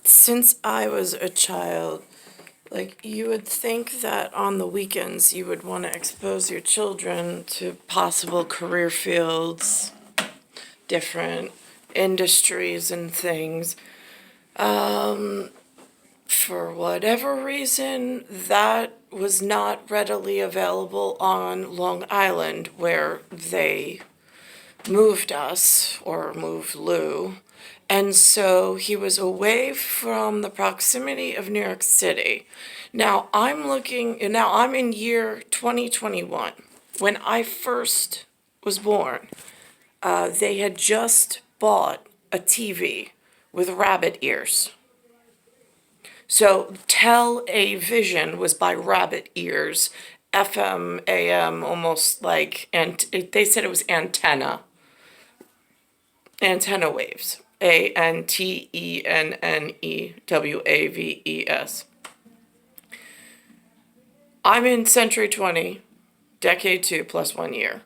Since I was a child, like, you would think that on the weekends you would want to expose your children to possible career fields, different industries and things. For whatever reason, that was not readily available on Long Island, where they moved us, or moved Lou. And so he was away from the proximity of New York City. Now I'm in year 2021. When I first was born, they had just bought a TV with rabbit ears. So television was by rabbit ears, FM, AM, almost like, and they said it was antenna waves. ANTENNEWAVES. I'm in century 20, decade 2 plus 1 year.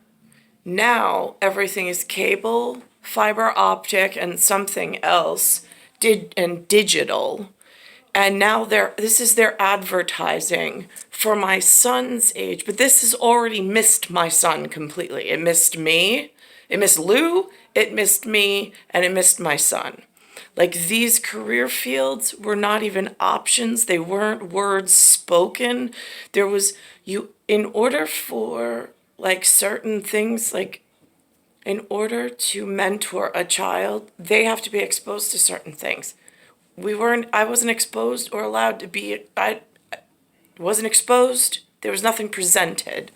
Now everything is cable, fiber optic, and something else, and digital. And now this is their advertising for my son's age. But this has already missed my son completely. It missed me. It missed Lou. It missed me. And it missed my son. Like, these career fields were not even options. They weren't words spoken. There was, in order for, like, certain things, like, in order to mentor a child, they have to be exposed to certain things. I wasn't exposed or allowed to be, I wasn't exposed. There was nothing presented.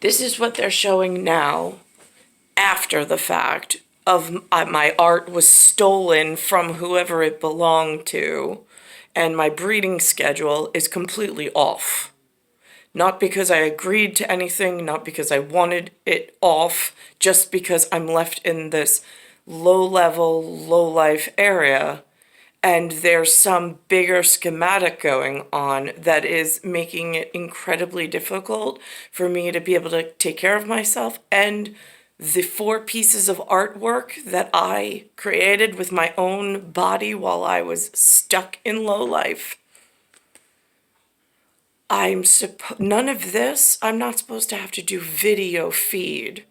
This is what they're showing now after the fact of my art was stolen from whoever it belonged to, and my breeding schedule is completely off. Not because I agreed to anything, not because I wanted it off, just because I'm left in this low-level, low-life area, and there's some bigger schematic going on that is making it incredibly difficult for me to be able to take care of myself. And the 4 pieces of artwork that I created with my own body while I was stuck in low life, none of this, I'm not supposed to have to do video feed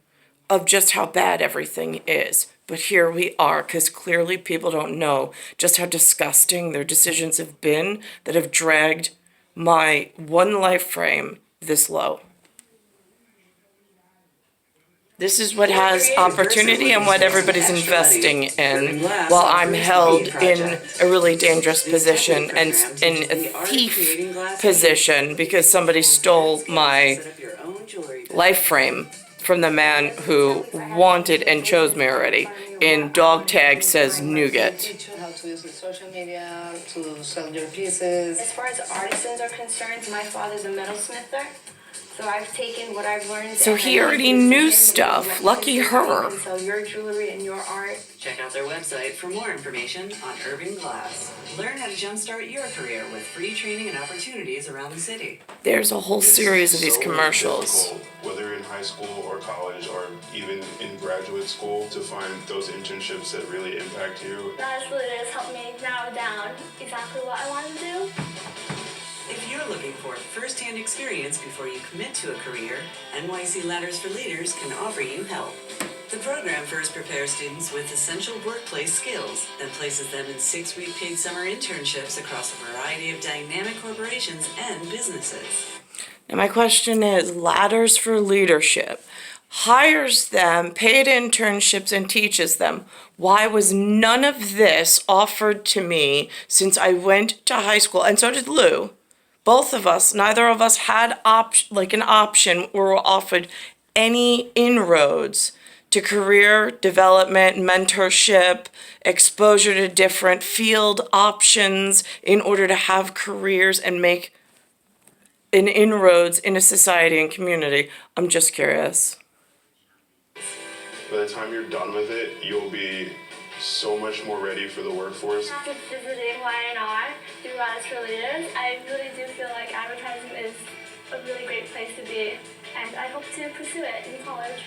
of just how bad everything is. But here we are, because clearly people don't know just how disgusting their decisions have been that have dragged my one life frame this low. This is what has opportunity and what everybody's investing in, while I'm held in a really dangerous position and in a thief position because somebody stole my life frame from the man who wanted and chose me already. In dog tag says nougat. How to use social media to sell your pieces. As far as artisans are concerned, my father's a metalsmither. So I've taken what I've learned. So he already knew stuff. Lucky her. Sell your jewelry and your art. Check out their website for more information on urban glass. Learn how to jumpstart your career with free training and opportunities around the city. There's a whole series of these commercials. Whether in high school or college or even in graduate school, to find those internships that really impact you. That really does help me narrow down exactly what I want to do. If you're looking for first-hand experience before you commit to a career, NYC Ladders for Leaders can offer you help. The program first prepares students with essential workplace skills, then places them in 6-week paid summer internships across a variety of dynamic corporations and businesses. Now my question is, Ladders for Leadership hires them, paid internships, and teaches them. Why was none of this offered to me since I went to high school? And so did Lou. Both of us, neither of us had an option or were offered any inroads to career development, mentorship, exposure to different field options in order to have careers and make an inroads in a society and community. I'm just curious. By the time you're done with it, you'll be so much more ready for the workforce. After visiting Y&R through Ladders for Leaders, I really do feel like advertising is a really great place to be, and I hope to pursue it in college.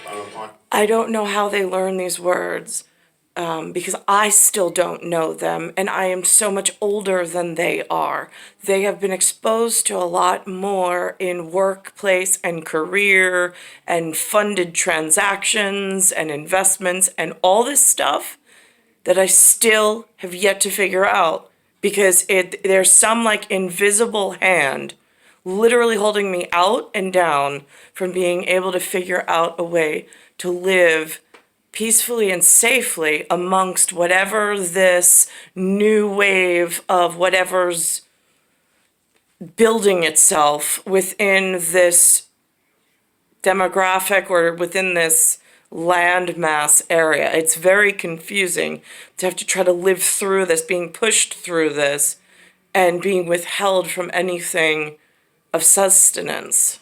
I don't know how they learn these words. because I still don't know them and I am so much older than they are. They have been exposed to a lot more in workplace and career and funded transactions and investments and all this stuff that I still have yet to figure out because there's some like invisible hand literally holding me out and down from being able to figure out a way to live peacefully and safely amongst whatever this new wave of whatever's building itself within this demographic or within this landmass area. It's very confusing to have to try to live through this, being pushed through this, and being withheld from anything of sustenance.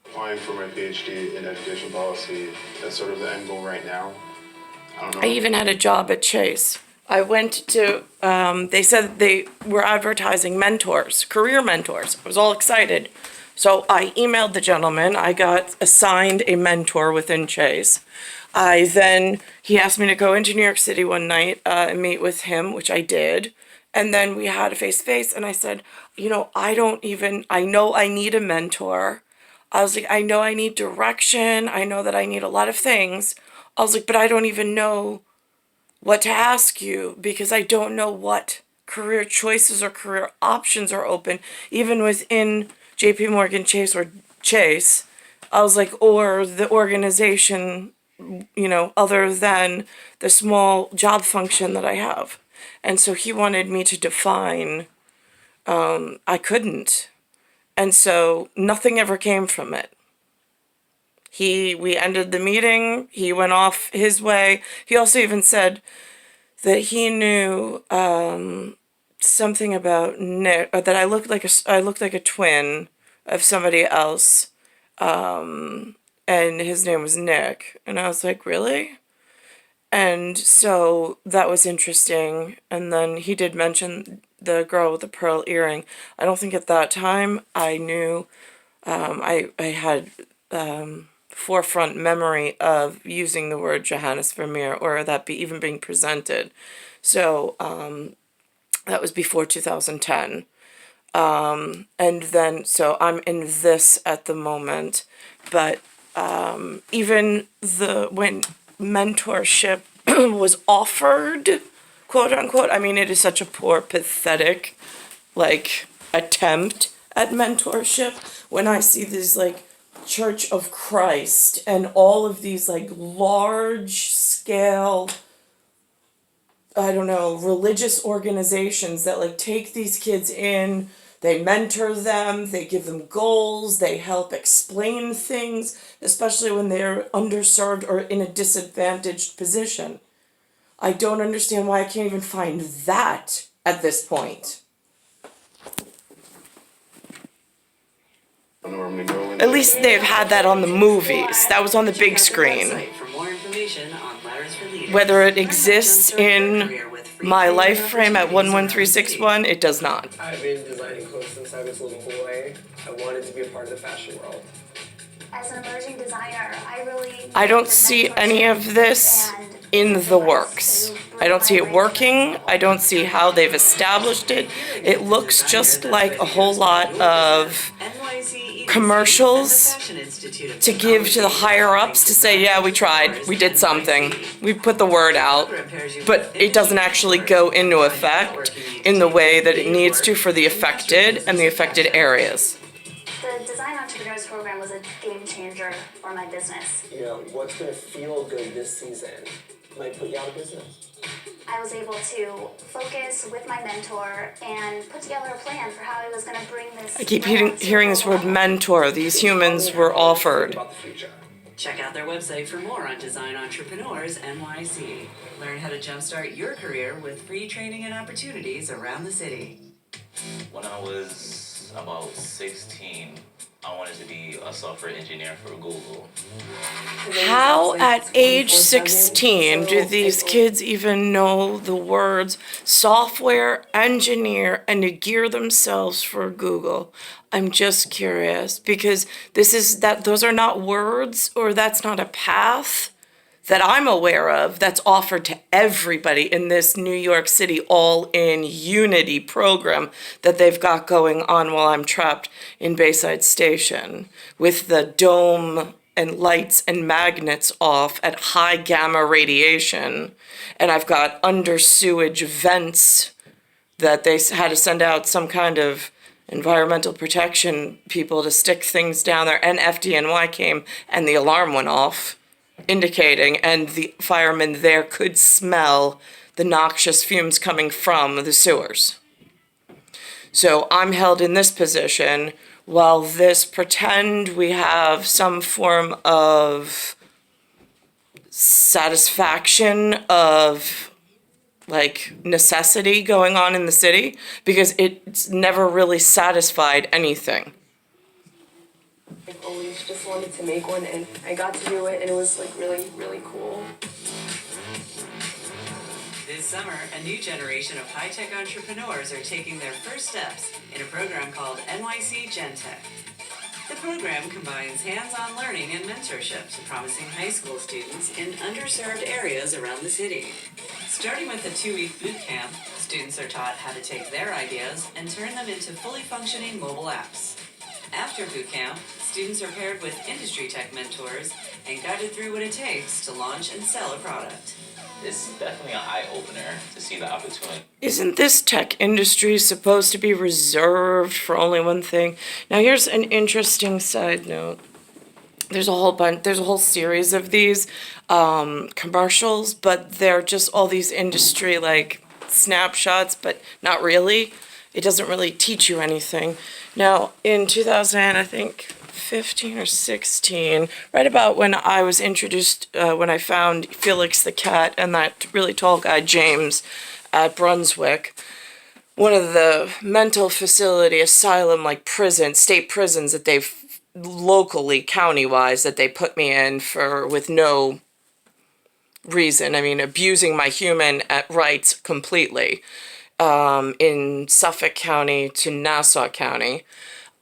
Applying for my PhD in education policy, that's sort of the end goal right now. I don't know. I even had a job at Chase. I went to, they said they were advertising mentors, career mentors. I was all excited. So I emailed the gentleman. I got assigned a mentor within Chase. He asked me to go into New York City one night and meet with him, which I did. And then we had a face-to-face and I said, I know I need a mentor. I was like, I know I need direction. I know that I need a lot of things. I was like, but I don't even know what to ask you because I don't know what career choices or career options are open, even within JP Morgan Chase or Chase. I was like, or the organization, other than the small job function that I have. And so he wanted me to define, I couldn't. And so nothing ever came from it. We ended the meeting, he went off his way. He also even said that he knew something about Nick, or that I looked like a twin of somebody else. And his name was Nick. And I was like, really? And so that was interesting. And then he did mention the girl with the pearl earring. I don't think at that time I knew, I had forefront memory of using the word Johannes Vermeer or that even being presented. So that was before 2010. And then, so I'm in this at the moment. But even when mentorship was offered, quote unquote, I mean, it is such a poor, pathetic, attempt at mentorship. When I see these, Church of Christ and all of these, large scale, I don't know, religious organizations that, take these kids in, they mentor them, they give them goals, they help explain things, especially when they're underserved or in a disadvantaged position. I don't understand why I can't even find that at this point. I don't know where I'm gonna go. At least they've had that on the movies. That was on the big screen. For more information on Letters for Leaders. Whether it exists in my life frame at 11361, it does not. I've been designing clothes since I was a little boy. I wanted to be a part of the fashion world. As an emerging designer, I don't see any of this in the works. I don't see it working. I don't see how they've established it. It looks just like a whole lot of commercials to give to the higher ups to say, yeah, we tried, we did something, we put the word out, but it doesn't actually go into effect in the way that it needs to for the affected and the affected areas. The Design Entrepreneurs Program was a game changer for my business. What's going to feel good this season might put you out of business. I was able to focus with my mentor and put together a plan for how I was going to bring this. I keep hearing this word mentor. These humans were offered. Check out their website for more on Design Entrepreneurs NYC. Learn how to jumpstart your career with free training and opportunities around the city. When I was about 16, I wanted to be a software engineer for Google. How at age 16 do these kids even know the words software engineer and to gear themselves for Google? I'm just curious because those are not words, or that's not a path that I'm aware of that's offered to everybody in this New York City all-in unity program that they've got going on while I'm trapped in Bayside Station with the dome and lights and magnets off at high gamma radiation. And I've got under sewage vents that they had to send out some kind of environmental protection people to stick things down there. And FDNY came and the alarm went off, indicating, and the firemen there could smell the noxious fumes coming from the sewers. So I'm held in this position while this pretend we have some form of satisfaction of like necessity going on in the city, because it's never really satisfied anything. I've always just wanted to make one, and I got to do it, and it was like really, really cool. This summer, a new generation of high-tech entrepreneurs are taking their first steps in a program called NYC Gen Tech. The program combines hands-on learning and mentorship to promising high school students in underserved areas around the city. Starting with a 2-week boot camp, students are taught how to take their ideas and turn them into fully functioning mobile apps. After boot camp, students are paired with industry tech mentors and guided through what it takes to launch and sell a product. It's definitely an eye-opener to see the opportunity. Isn't this tech industry supposed to be reserved for only one thing? Now here's an interesting side note. There's a whole series of these commercials, but they're just all these industry like snapshots, but not really. It doesn't really teach you anything. Now in 2015 or 16, right about when I was introduced, when I found Felix the cat and that really tall guy James at Brunswick, one of the mental facility, asylum, like prison, state prisons that they've locally, county-wise, that they put me in for with no reason. I mean, abusing my human rights completely, in Suffolk County to Nassau County,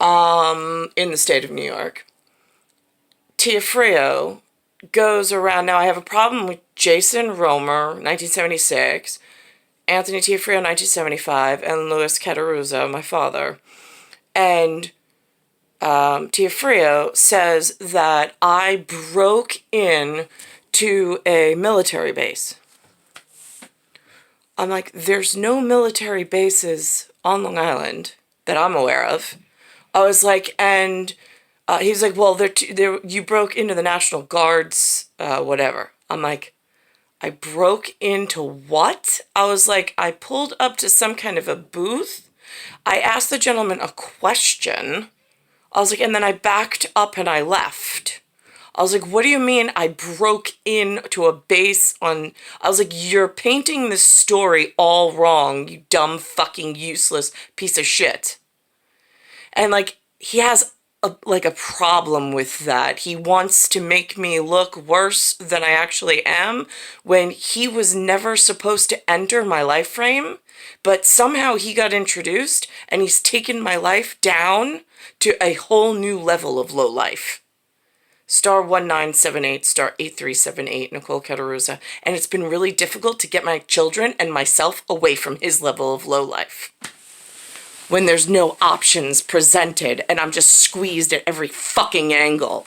in the state of New York. Tia Frio goes around. Now I have a problem with Jason Romer, 1976, Anthony Tia Frio, 1975, and Louis Cattaruzza, my father. And Tia Frio says that I broke in to a military base. I'm like, there's no military bases on Long Island that I'm aware of. I was like, and he was like, well, you broke into the National Guard's whatever. I'm like, I broke into what? I was like, I pulled up to some kind of a booth. I asked the gentleman a question. I was like, and then I backed up and I left. I was like, what do you mean I broke into a base on... I was like, you're painting this story all wrong, you dumb fucking useless piece of shit. And like, he has a problem with that. He wants to make me look worse than I actually am when he was never supposed to enter my life frame, but somehow he got introduced and he's taken my life down to a whole new level of low life. Star 1978, star 8378, Nicole Cattaruzza. And it's been really difficult to get my children and myself away from his level of low life. When there's no options presented and I'm just squeezed at every fucking angle.